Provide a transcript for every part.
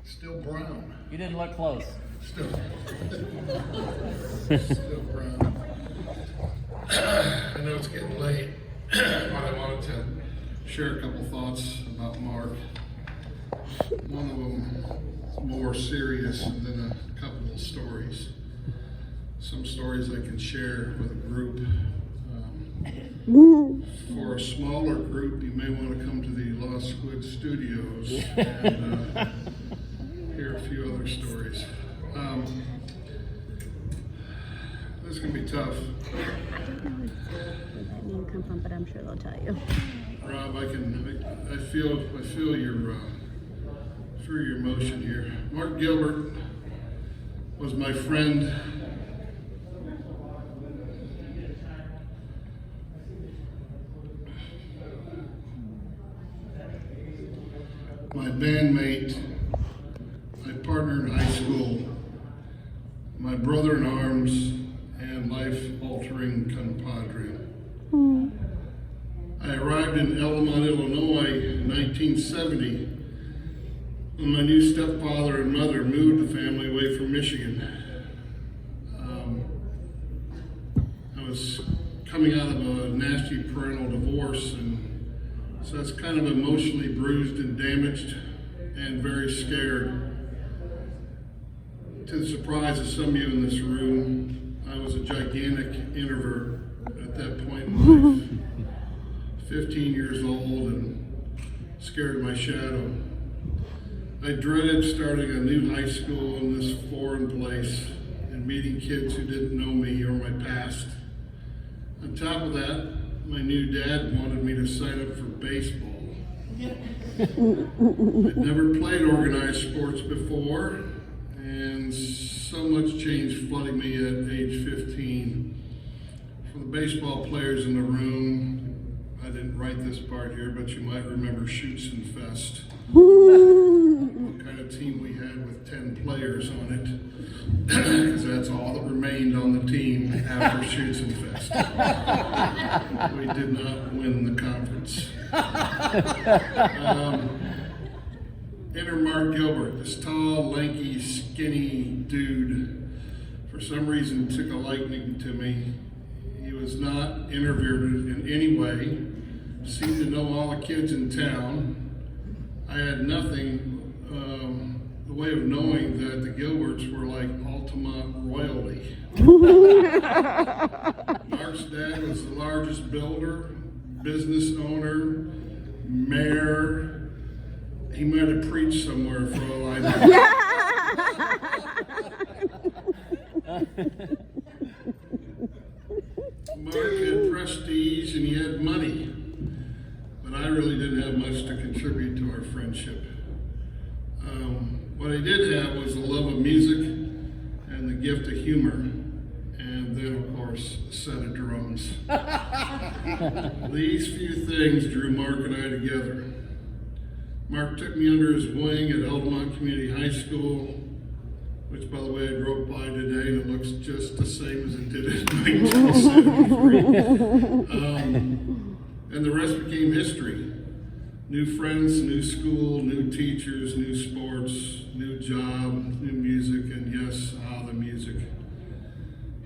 Still brown. You didn't look close. Still brown. I know it's getting late, but I wanted to share a couple thoughts about Mark. One of them is more serious, and then a couple of stories. Some stories I can share with a group. For a smaller group, you may want to come to the Lost Squid Studios and hear a few other stories. This is going to be tough. I don't know where that name come from, but I'm sure they'll tell you. Rob, I feel your emotion here. Mark Gilbert was my friend. My bandmate, my partner in high school, my brother in arms, and life-altering compadre. I arrived in Altamont, Illinois in 1970 when my new stepfather and mother moved the family away from Michigan. I was coming out of a nasty parental divorce, and so that's kind of emotionally bruised and damaged and very scared. To the surprise of some of you in this room, I was a gigantic introvert at that point in life. 15 years old and scared of my shadow. I dreaded starting a new high school in this foreign place and meeting kids who didn't know me or my past. On top of that, my new dad wanted me to sign up for baseball. I'd never played organized sports before, and so much change flooding me at age 15. For the baseball players in the room, I didn't write this part here, but you might remember Shoots and Fest. What kind of team we had with 10 players on it, because that's all that remained on the team after Shoots and Fest. We did not win the conference. Enter Mark Gilbert, this tall, lanky, skinny dude. For some reason, took a liking to me. He was not introverted in any way. Seemed to know all the kids in town. I had nothing, the way of knowing that the Gilberts were like Altamont royalty. Mark's dad was the largest builder, business owner, mayor. He might have preached somewhere for all I know. Mark had prestige and he had money, but I really didn't have much to contribute to our friendship. What I did have was a love of music and the gift of humor, and then, of course, a set of drums. These few things drew Mark and I together. Mark took me under his wing at Altamont Community High School, which, by the way, I drove by today and it looks just the same as it did in 1973. And the rest became history. New friends, new school, new teachers, new sports, new job, new music, and yes, the music.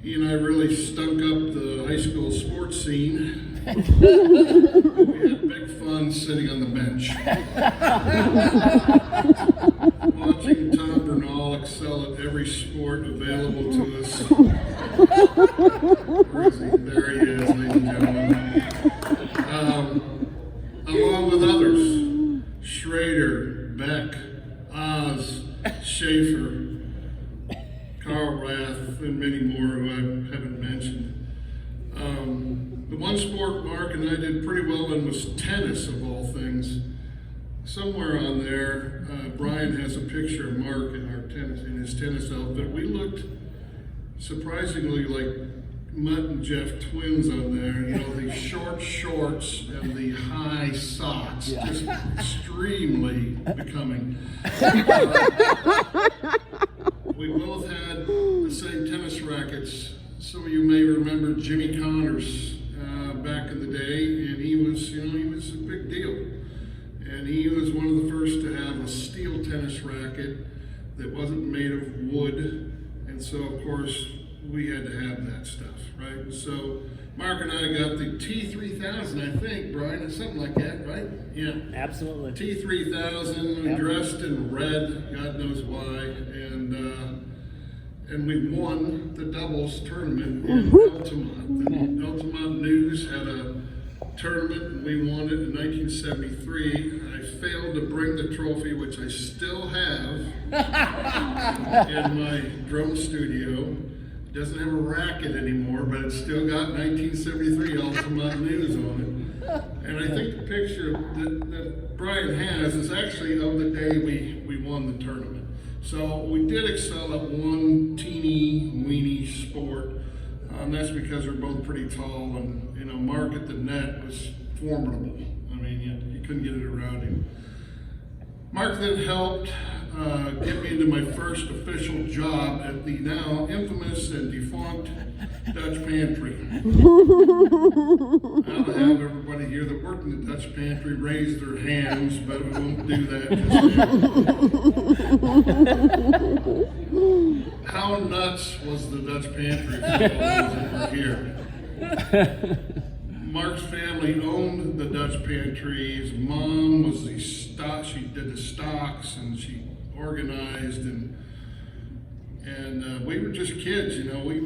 He and I really stunk up the high school sports scene. We had big fun sitting on the bench. Watching Tom Bernal excel at every sport available to us. Where is he? There he is, ladies and gentlemen. Along with others, Schrader, Beck, Oz, Schaefer, Carl Rath, and many more who I haven't mentioned. The one sport Mark and I did pretty well in was tennis, of all things. Somewhere on there, Brian has a picture of Mark in his tennis outfit. We looked surprisingly like Mutt and Jeff twins on there. You know, the short shorts and the high socks, just extremely becoming. We both had the same tennis rackets. Some of you may remember Jimmy Connors back in the day, and he was a big deal. And he was one of the first to have a steel tennis racket that wasn't made of wood. And so, of course, we had to have that stuff, right? So Mark and I got the T3000, I think, Brian, it's something like that, right? Yeah. Absolutely. T3000, we Yep. dressed in red, God knows why, and we won the doubles tournament in Altamont. The Altamont News had a tournament, and we won it in 1973. I failed to bring the trophy, which I still have in my drum studio. It doesn't have a racket anymore, but it's still got 1973 Altamont News on it. And I think the picture that Brian has is actually of the day we won the tournament. So we did excel at one teeny weeny sport. That's because we're both pretty tall, and Mark at the net was formidable. I mean, you couldn't get it around him. Mark then helped get me into my first official job at the now infamous and defunct Dutch Pantry. I'll have everybody here that worked in the Dutch Pantry raise their hands, but we won't do that just yet. How nuts was the Dutch Pantry for all those that were here? Mark's family owned the Dutch Pantry. His mom was the stock. She did the stocks, and she organized, and we were just kids. We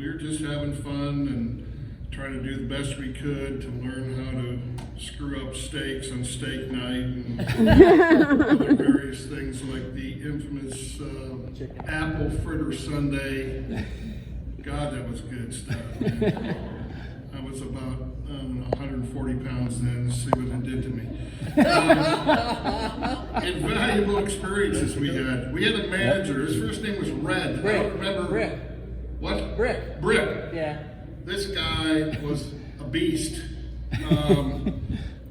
were just having fun and trying to do the best we could to learn how to screw up steaks on steak night and other various things like the infamous apple fritter sundae. God, that was good stuff. I was about 140 pounds then. See what it did to me. Invaluable experiences we had. We had a manager. His first name was Red. Brick. I don't remember. Brick. What? Brick. Brick. Yeah. This guy was a beast.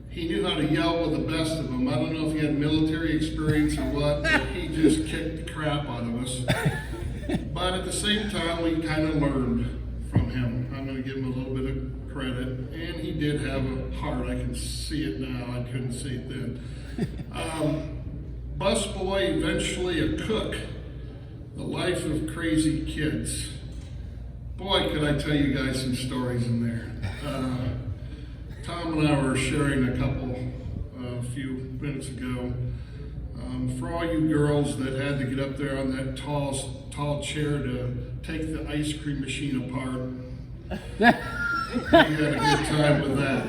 He knew how to yell with the best of them. I don't know if he had military experience or what, but he just kicked the crap out of us. But at the same time, we kind of learned from him. I'm going to give him a little bit of credit. And he did have a heart. I can see it now. I couldn't see it then. Busboy, eventually a cook. The life of crazy kids. Boy, could I tell you guys some stories in there. Tom and I were sharing a few minutes ago. For all you girls that had to get up there on that tall chair to take the ice cream machine apart, we had a good time with that.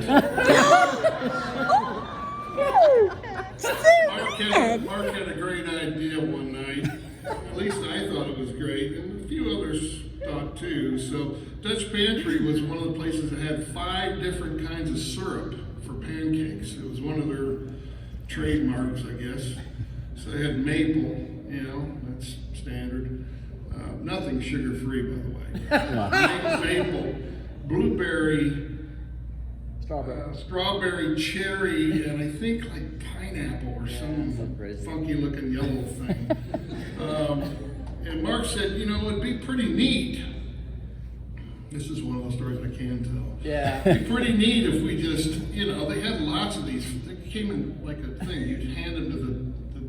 Mark had a great idea one night. At least I thought it was great, and a few others thought too. So Dutch Pantry was one of the places that had 5 different kinds of syrup for pancakes. It was one of their trademarks, I guess. So they had maple, that's standard. Nothing sugar-free, by the way. Maple, blueberry, strawberry, cherry, and I think like pineapple or some funky-looking yellow thing. And Mark said, it'd be pretty neat. This is one of those stories I can tell. Yeah. It'd be pretty neat if we just, they had lots of these. They came in like a thing. You'd hand them to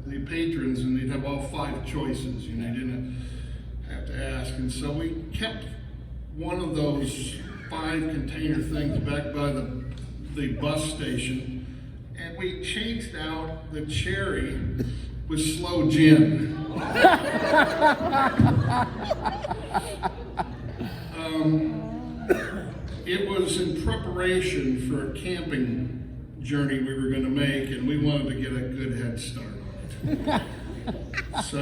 the patrons, and they'd have all 5 choices. You didn't have to ask. And so we kept one of those 5 container things back by the bus station, and we changed out the cherry with slow gin. It was in preparation for a camping journey we were going to make, and we wanted to get a good head start on it. So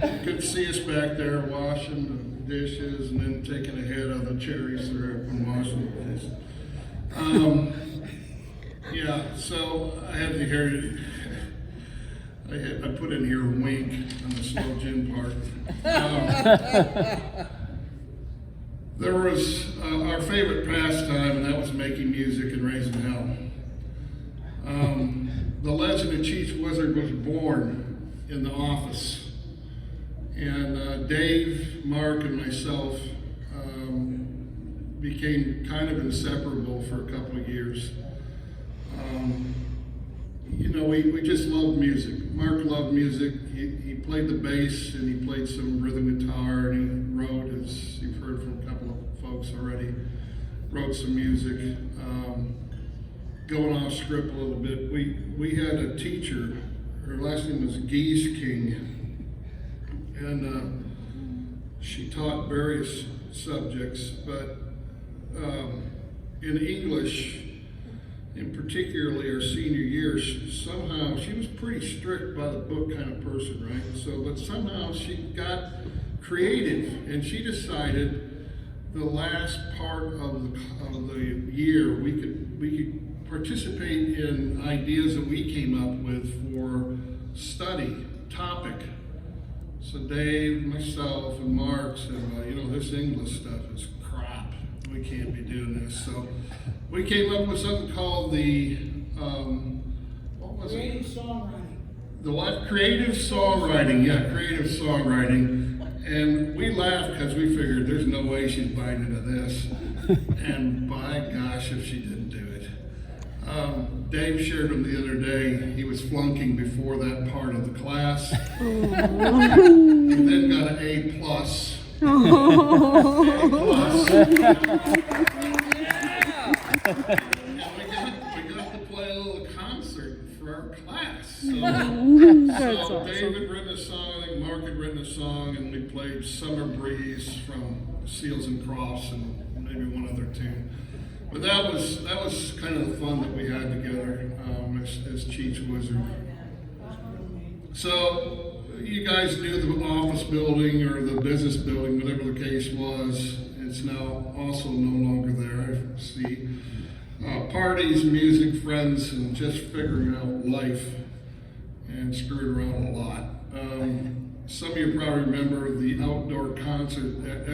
you could see us back there washing the dishes and then taking a hit of the cherry syrup and washing the dishes. So I had to hear I put in here a wink on the slow gin part. There was our favorite pastime, and that was making music and raising hell. The legend of Cheech Wizard was born in the office, and Dave, Mark, and myself became kind of inseparable for a couple of years. we just loved music. Mark loved music. He played the bass and he played some rhythm guitar and he wrote, as you've heard from a couple of folks already, wrote some music. Going off script a little bit, we had a teacher, her last name was Geese King, and she taught various subjects, but in English, in particularly her senior year, somehow she was pretty strict by the book kind of person, right? So, but somehow she got creative, and she decided the last part of the year we could participate in ideas that we came up with for study topic. So Dave, myself, and Mark said, well, this English stuff is crap. We can't be doing this. So we came up with something called the, what was Creative it? songwriting. The what? Creative songwriting. Yeah, creative songwriting. And we laughed because we figured there's no way she's buying into this. And by gosh, if she didn't do it. Dave shared him the other day. He was flunking before that part of the class. He then got an A plus. A plus. And we got to play a little concert for our class. So Dave had written a song, I think Mark had written a song, and we played Summer Breeze from Seals and Crofts and maybe one other tune. But that was kind of the fun that we had together as Cheech Wizard. So you guys knew the office building or the business building, whatever the case was. It's now also no longer there. I see parties, music, friends, and just figuring out life and screwed around a lot. Some of you probably remember the outdoor concert at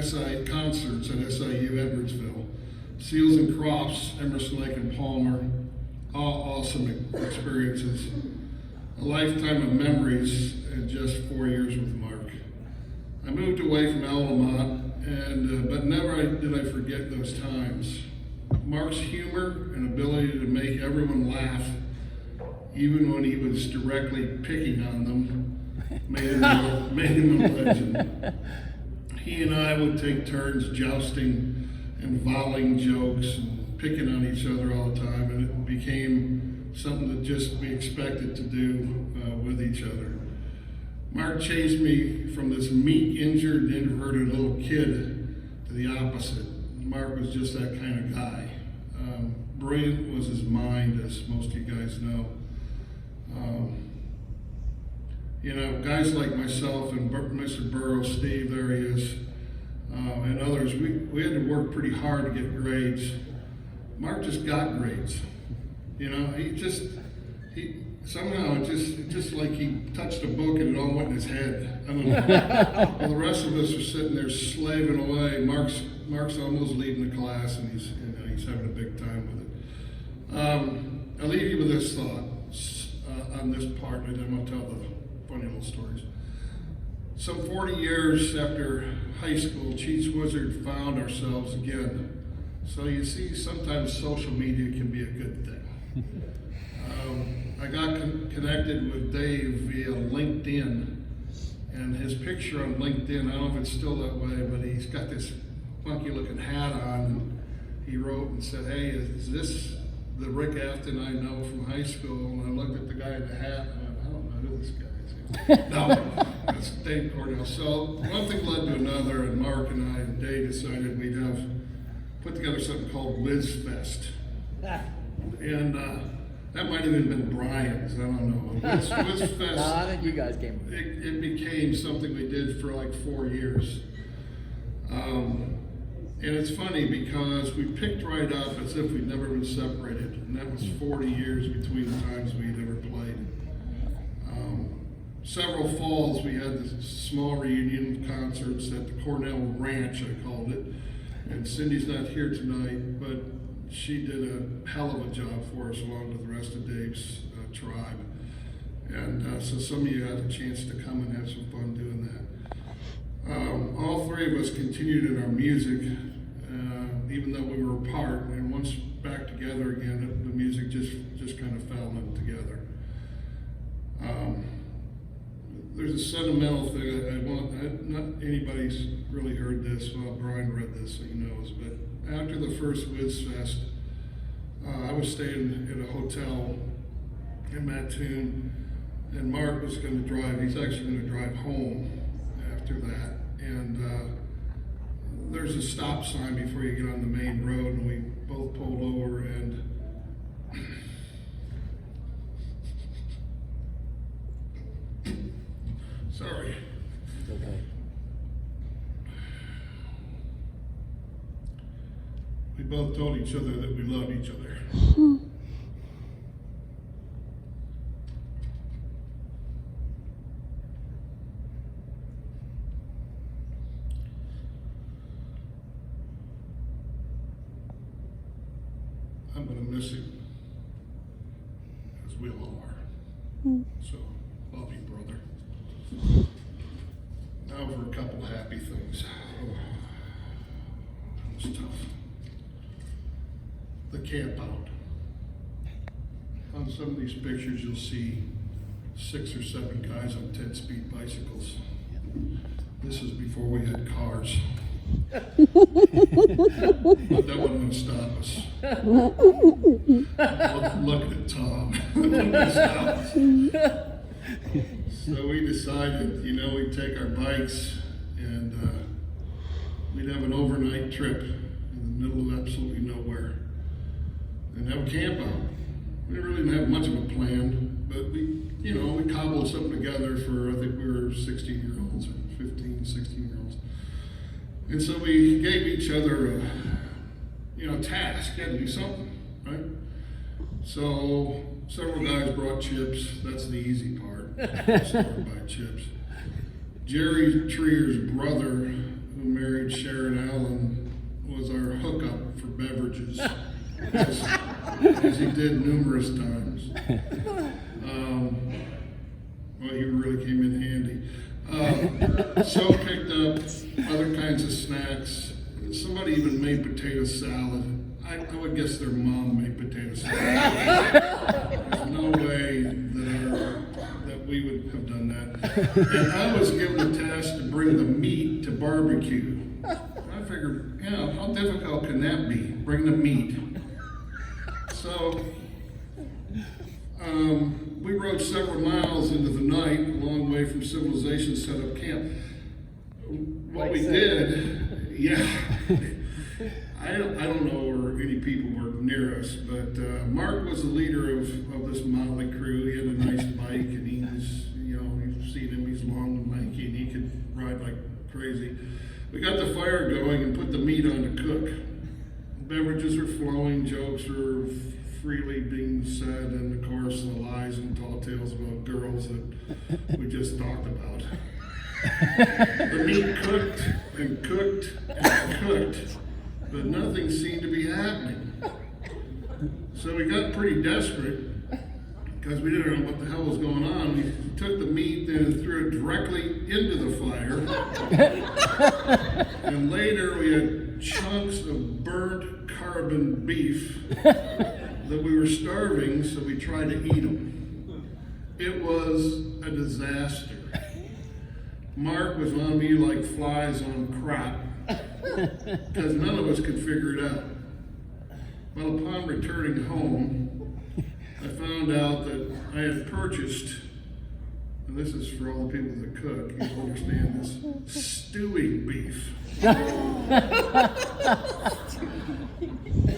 concerts at SIU Edwardsville. Seals and Crofts, Emerson, Lake and Palmer, all awesome experiences. A lifetime of memories in just 4 years with Mark. I moved away from Altamont, but never did I forget those times. Mark's humor and ability to make everyone laugh, even when he was directly picking on them, made him a legend. He and I would take turns jousting and volleying jokes and picking on each other all the time, and it became something that just we expected to do with each other. Mark changed me from this meek, injured, introverted little kid to the opposite. Mark was just that kind of guy. Brilliant was his mind, as most of you guys know. Guys like myself and Mr. Burrows, Steve, there he is, and others, we had to work pretty hard to get grades. Mark just got grades. Somehow it just like he touched a book and it all went in his head. I don't know. While the rest of us are sitting there slaving away, Mark's almost leaving the class and he's having a big time with it. I'll leave you with this thought on this part, and then I'll tell the funny little stories. Some 40 years after high school, Cheech Wizard found ourselves again. So you see, sometimes social media can be a good thing. I got connected with Dave via LinkedIn, and his picture on LinkedIn, I don't know if it's still that way, but he's got this funky looking hat on, and he wrote and said, "Hey, is this the Rick Afton I know from high school?" And I looked at the guy in the hat, and I went, "I don't know who this guy is." No, that's Dave Cornell. So one thing led to another, and Mark and I and Dave decided we'd put together something called Wiz Fest. And that might have even been Brian's, I don't know. Wiz Fest. No, I think you guys came. It became something we did for like 4 years. And it's funny because we picked right up as if we'd never been separated. And that was 40 years between the times we'd ever played. Several falls we had this small reunion concerts at the Cornell Ranch, I called it. And Cindy's not here tonight, but she did a hell of a job for us along with the rest of Dave's tribe. And so some of you had a chance to come and have some fun doing that. All three of us continued in our music, even though we were apart. And once back together again, the music just kind of fell in together. There's a sentimental thing not anybody's really heard this. Well, Brian read this, so he knows. But after the first Wiz Fest, I was staying at a hotel in Mattoon, and Mark was going to drive. He's actually going to drive home after that. And there's a stop sign before you get on the main road, and we both pulled over and sorry. Okay. We both told each other that we loved each other. I'm gonna miss him, as we all are. So, love you, brother. Now for a couple happy things. Oh, that was tough. The camp out. On some of these pictures, you'll see 6 or 7 guys on 10-speed bicycles. This is before we had cars. But that wasn't going to stop us. Look at Tom. That wasn't going to stop us. So we decided, we'd take our bikes and we'd have an overnight trip in the middle of absolutely nowhere and have a camp out. We really didn't have much of a plan, but we cobbled something together for, I think we were 16-year-olds or 15, 16-year-olds. And so we gave each other a task. You had to do something, right? So several guys brought chips. That's the easy part. Started by chips. Jerry Trier's brother, who married Sharon Allen, was our hookup for beverages, as he did numerous times. Well, he really came in handy. So picked up other kinds of snacks. Somebody even made potato salad. I would guess their mom made potato salad. There's no way that we would have done that. And I was given the task to bring the meat to barbecue. I figured, how difficult can that be? Bring the meat. So we rode several miles into the night, a long way from civilization, set up camp. What we did, I don't know where any people were near us, but Mark was the leader of this motley crew. He had a nice bike, and he was, you've seen him, he's long and lanky, and he could ride like crazy. We got the fire going and put the meat on to cook. Beverages are flowing, jokes are freely being said, and of course the lies and tall tales about girls that we just talked about. The meat cooked and cooked and cooked, but nothing seemed to be happening. So we got pretty desperate because we didn't know what the hell was going on. We took the meat and threw it directly into the fire. And later we had chunks of burnt carbon beef that we were starving, so we tried to eat them. It was a disaster. Mark was on me like flies on crap because none of us could figure it out. Well, upon returning home, I found out that I had purchased, and this is for all the people that cook, you understand this, stewing beef.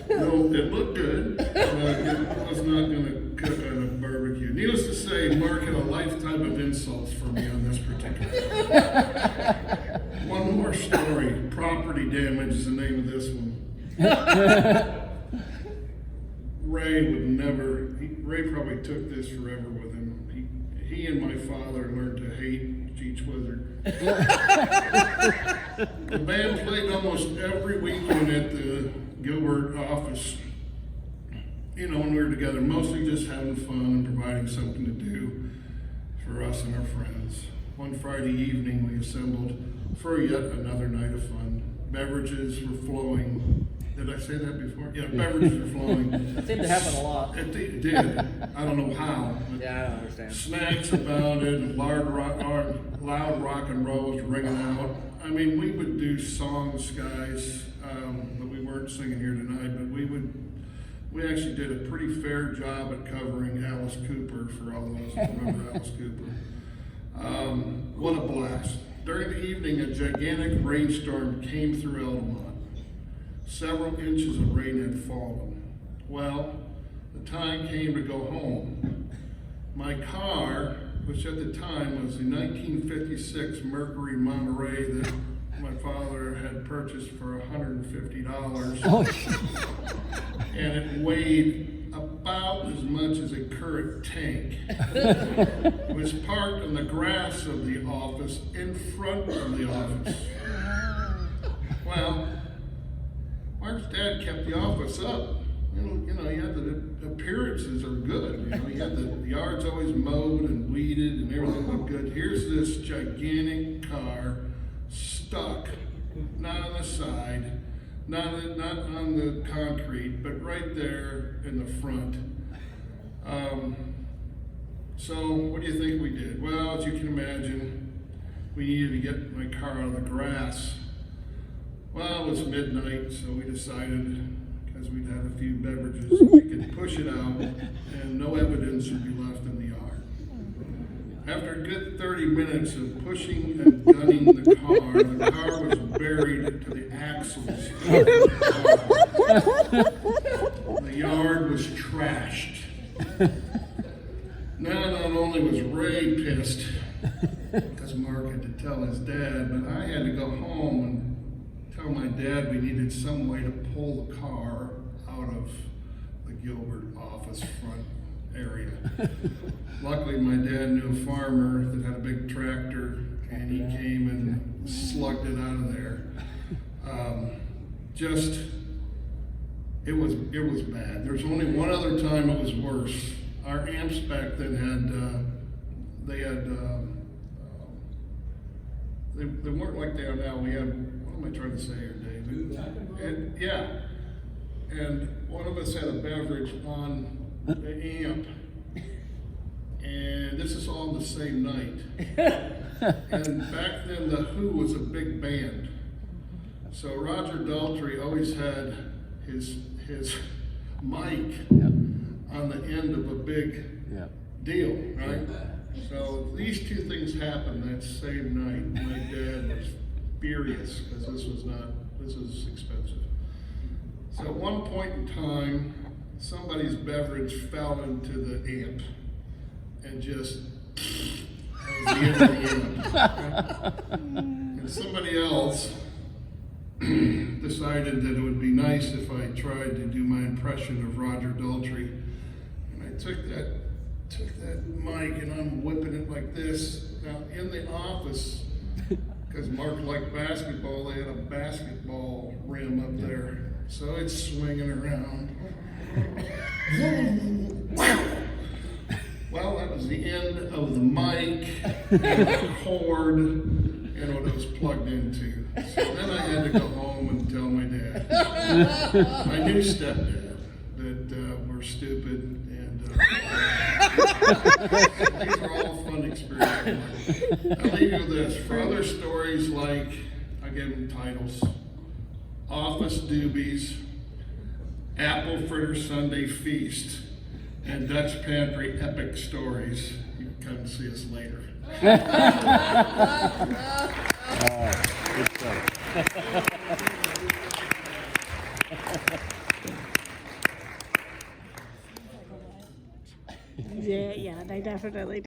No, it looked good, but it was not going to cook on a barbecue. Needless to say, Mark had a lifetime of insults for me on this particular one. One more story. Property damage is the name of this one. Ray probably took this forever with him. He and my father learned to hate Cheech Wizard. The band played almost every weekend at the Gilbert office, when we were together, mostly just having fun and providing something to do for us and our friends. One Friday evening, we assembled for yet another night of fun. beverages were flowing. Did I say that before? Yeah, beverages were flowing. That seemed to happen a lot. It did. I don't know how. But Yeah, I don't understand. snacks abounded, loud rock and roll was ringing out. I mean, we would do songs, guys, that we weren't singing here tonight, but we actually did a pretty fair job at covering Alice Cooper, for all of those who remember Alice Cooper. What a blast. During the evening, a gigantic rainstorm came through Altamont. Several inches of rain had fallen. Well, the time came to go home. My car, which at the time was a 1956 Mercury Monterey that my father had purchased for $150, and it weighed about as much as a current tank. It was parked on the grass of the office, in front of the office. Well, Mark's dad kept the office up. You know, he had the appearances are good. You know, he had the yard's always mowed and weeded and everything looked good. Here's this gigantic car stuck, not on the side, not on the concrete, but right there in the front. So what do you think we did? Well, as you can imagine, we needed to get my car out of the grass. Well, it was midnight, so we decided, because we'd had a few beverages, we could push it out and no evidence would be left in the yard. After a good 30 minutes of pushing and gunning the car was buried to the axles of the car. The yard was trashed. Now, not only was Ray pissed, because Mark had to tell his dad, but I had to go home and tell my dad we needed some way to pull the car out of the Gilbert office front area. Luckily, my dad knew a farmer that had a big tractor, and he came and slugged it out of there. It was bad. There's only one other time it was worse. Our amps back then they weren't like they are now. We had, what am I trying to say here, David? And one of us had a beverage on the amp, and this is all the same night. And back then, the Who was a big band. So Roger Daltrey always had his mic on the end of a big deal, right? So these two things happened that same night. My dad was furious because this was expensive. So at one point in time, somebody's beverage fell into the amp and just, that was the end of the amp. And somebody else decided that it would be nice if I tried to do my impression of Roger Daltrey. And I took that mic and I'm whipping it like this. Now in the office, because Mark liked basketball, they had a basketball rim up there. So it's swinging around. Well, that was the end of the mic and the cord and what it was plugged into. So then I had to go home and tell my dad, my new stepdad, that we're stupid and these are all fun experiences. I'll leave you with this. For other stories like, I gave them titles, Office Doobies, Apple Fritter Sunday Feast, and Dutch Pantry Epic Stories. You can come see us later. Good stuff. Yeah, they definitely